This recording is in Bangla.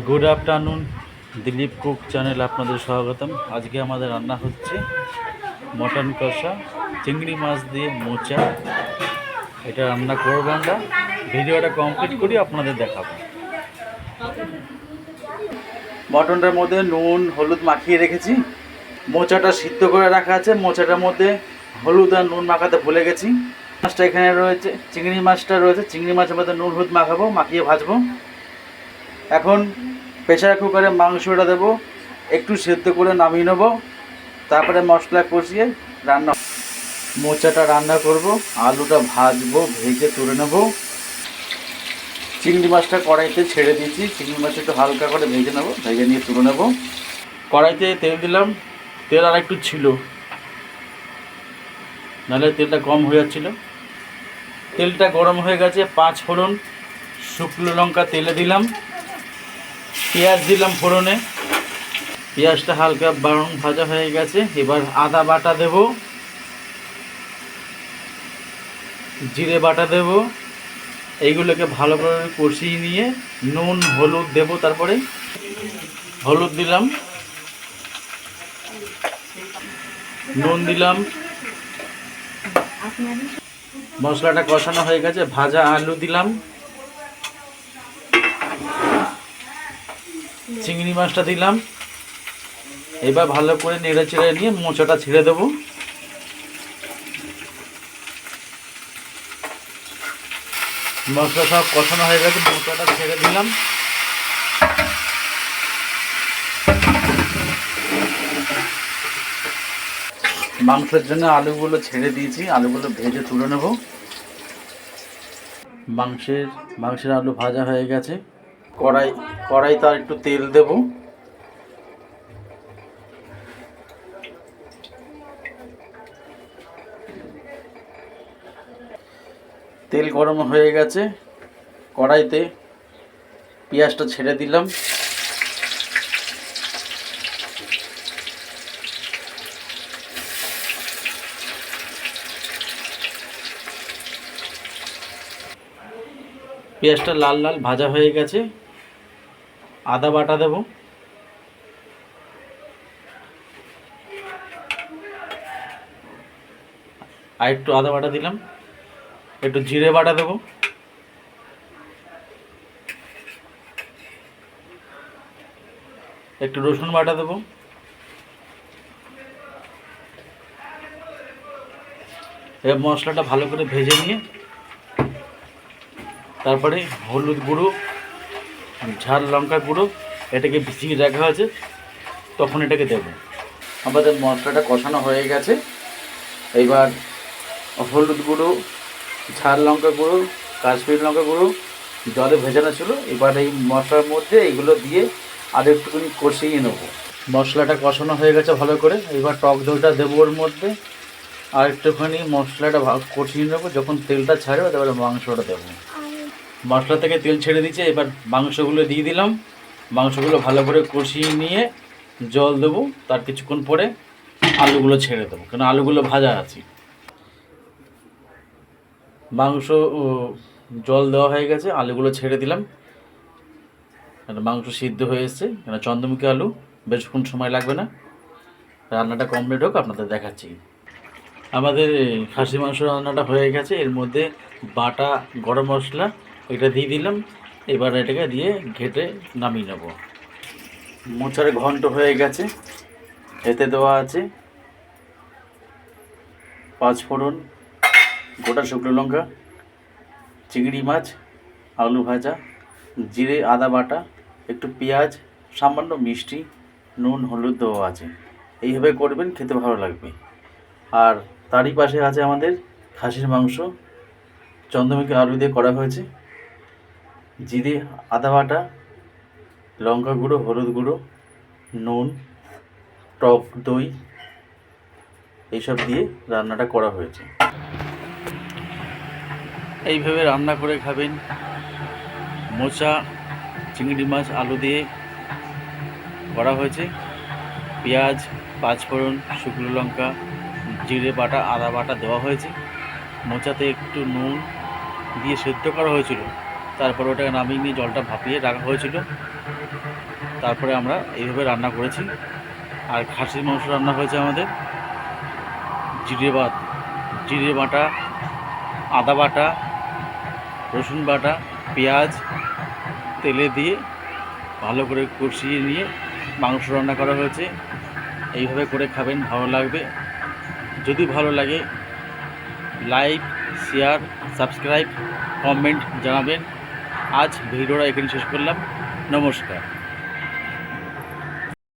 Good afternoon, Dilip cook channel আপনাদের স্বাগতম। আজকে আমাদের রান্না হচ্ছে মটন কষা, চিংড়ি মাছ দিয়ে মোচা। এটা রান্না করবো আমরা। ভিডিওটা কমপ্লিট করি আপনাদের দেখাবো। মটনটার মধ্যে নুন হলুদ মাখিয়ে রেখেছি। মোচাটা সিদ্ধ করে রাখা আছে, মোচাটার মধ্যে হলুদ আর নুন মাখাতে ভুলে গেছি। মাছটা এখানে রয়েছে, চিংড়ি মাছটা রয়েছে, চিংড়ি মাছের মধ্যে নুন হলুদ মাখাবো, মাখিয়ে ভাজবো। এখন প্রেসার কুকারে মাংসটা দেবো, একটু সেদ্ধ করে নামিয়ে নেবো, তারপরে মশলা কষিয়ে রান্না। মোচাটা রান্না করব, আলুটা ভাজবো, ভেজে তুলে নেবো। চিংড়ি মাছটা কড়াইতে ছেড়ে দিয়েছি, চিংড়ি মাছটা একটু হালকা করে ভেজে নেবো, ভেজে নিয়ে তুলে নেবো। কড়াইতে তেল দিলাম, তেল আর একটু ছিল, নাহলে তেলটা কম হয়ে যাচ্ছিলো। তেলটা গরম হয়ে গেছে, 5 ফোড়ন শুকনো লঙ্কা তেলে দিলাম, পেঁয়াজ দিলাম ফোড়নে। পেঁয়াজটা হালকা ব্রাউন ভাজা হয়ে গেছে। এবার আদা বাটা দেব, জিরে বাটা দেব, এইগুলোকে ভালো করে কষিয়ে নিয়ে নুন হলুদ দেব। তারপরে হলুদ দিলাম, নুন দিলাম। মশলাটা কষানো হয়ে গেছে, ভাজা আলু দিলাম, চিংড়ি মাছটা দিলাম। এবার ভালো করে নেড়ে চেড়ে নিয়ে মোচাটা ছেড়ে দেবো। মশলা সব কষানো হয়ে গেছে, মোচাটা ছেড়ে দিলাম। মাংসের জন্য আলুগুলো ছেড়ে দিয়েছি, আলুগুলো ভেজে তুলে নেব। মাংসের আলু ভাজা হয়ে গেছে। কড়াই তার একটু তেল দেব, তেল গরম হয়ে গেছে। কড়াইতে পেঁয়াজটা ছেড়ে দিলাম, পেঁয়াজটা লাল লাল ভাজা হয়ে গেছে। আদা বাটা দেব, আর একটু আদা বাটা দিলাম, একটু জিরে বাটা দেব, একটু রসুন বাটা দেব। এবার মশলাটা ভালো করে ভেজে নিয়ে তারপরে হলুদ গুঁড়ো, ঝাল লঙ্কা গুঁড়ো, এটাকে ভিজিয়ে রাখা হয়েছে, তখন এটাকে দেব। আমাদের মশলাটা কষানো হয়ে গেছে। এবার হলুদ গুঁড়ো, ঝাল লঙ্কা গুঁড়ো, কাশ্মীরি লঙ্কা গুঁড়ো জলে ভেজানো ছিল, এবার এই মশলার মধ্যে এইগুলো দিয়ে আর একটুখানি কষিয়ে নেব। মশলাটা কষানো হয়ে গেছে ভালো করে। এবার টক দইটা দেবো ওর মধ্যে, আর একটুখানি মশলাটা কষিয়ে নেবো। যখন তেলটা ছাড়বে তারপরে মাংসটা দেবো। মশলা থেকে তেল ছেড়ে দিচ্ছে, এবার মাংসগুলো দিয়ে দিলাম। মাংসগুলো ভালো করে কষিয়ে নিয়ে জল দেবো, তার কিছুক্ষণ পরে আলুগুলো ছেড়ে দেবো, কারণ আলুগুলো ভাজা আছে। মাংস জল দেওয়া হয়ে গেছে, আলুগুলো ছেড়ে দিলাম। মাংস সিদ্ধ হয়ে এসছে, কেন চন্দ্রমুখী আলু, বেশিক্ষণ সময় লাগবে না। রান্নাটা কমপ্লিট হোক, আপনাদের দেখাচ্ছি। আমাদের খাসি মাংস রান্নাটা হয়ে গেছে। এর মধ্যে বাটা গরম মশলা এটা দিয়ে দিলাম। এবার এটাকে দিয়ে ঘেটে নামিয়ে নেব। মোচার ঘন্ট হয়ে গেছে। এতে দেওয়া আছে 5 ফোড়ন, গোটা শুকনো লঙ্কা, চিংড়ি মাছ, আলু ভাজা, জিরে আদা বাটা, একটু পেঁয়াজ, সামান্য মিষ্টি, নুন হলুদ দেওয়া আছে। এইভাবে করবেন, খেতে ভালো লাগবে। আর তারই পাশে আছে আমাদের খাসির মাংস, চন্দ্রমুখী আলু দিয়ে করা হয়েছে। জিরে আদা বাটা, লঙ্কা গুঁড়ো, হলুদ গুঁড়ো, নুন, টক দই এইসব দিয়ে রান্নাটা করা হয়েছে। এইভাবে রান্না করে খাবেন। মোচা চিংড়ি মাছ আলু দিয়ে করা হয়েছে। পেঁয়াজ, 5 ফোড়ন, শুকনো লঙ্কা, জিরে বাটা, আদা বাটা দেওয়া হয়েছে। মোচাতে একটু নুন দিয়ে সেদ্ধ করা হয়েছিল, তারপর ওটাকে নামিয়ে নিয়ে জলটা ভাপিয়ে রাখা হয়েছিল। তারপরে আমরা এইভাবে রান্না করেছি। আর খাসির মাংস রান্না হয়েছে আমাদের জিরে বাটা, আদা বাটা, রসুন বাটা, পেঁয়াজ তেলে দিয়ে ভালো করে কষিয়ে নিয়ে মাংস রান্না করা হয়েছে। এইভাবে করে খাবেন, ভালো লাগবে। যদি ভালো লাগে লাইক, শেয়ার, সাবস্ক্রাইব, কমেন্ট জানাবেন। আজ ভিডিওটা এখানে শেষ করলাম। নমস্কার।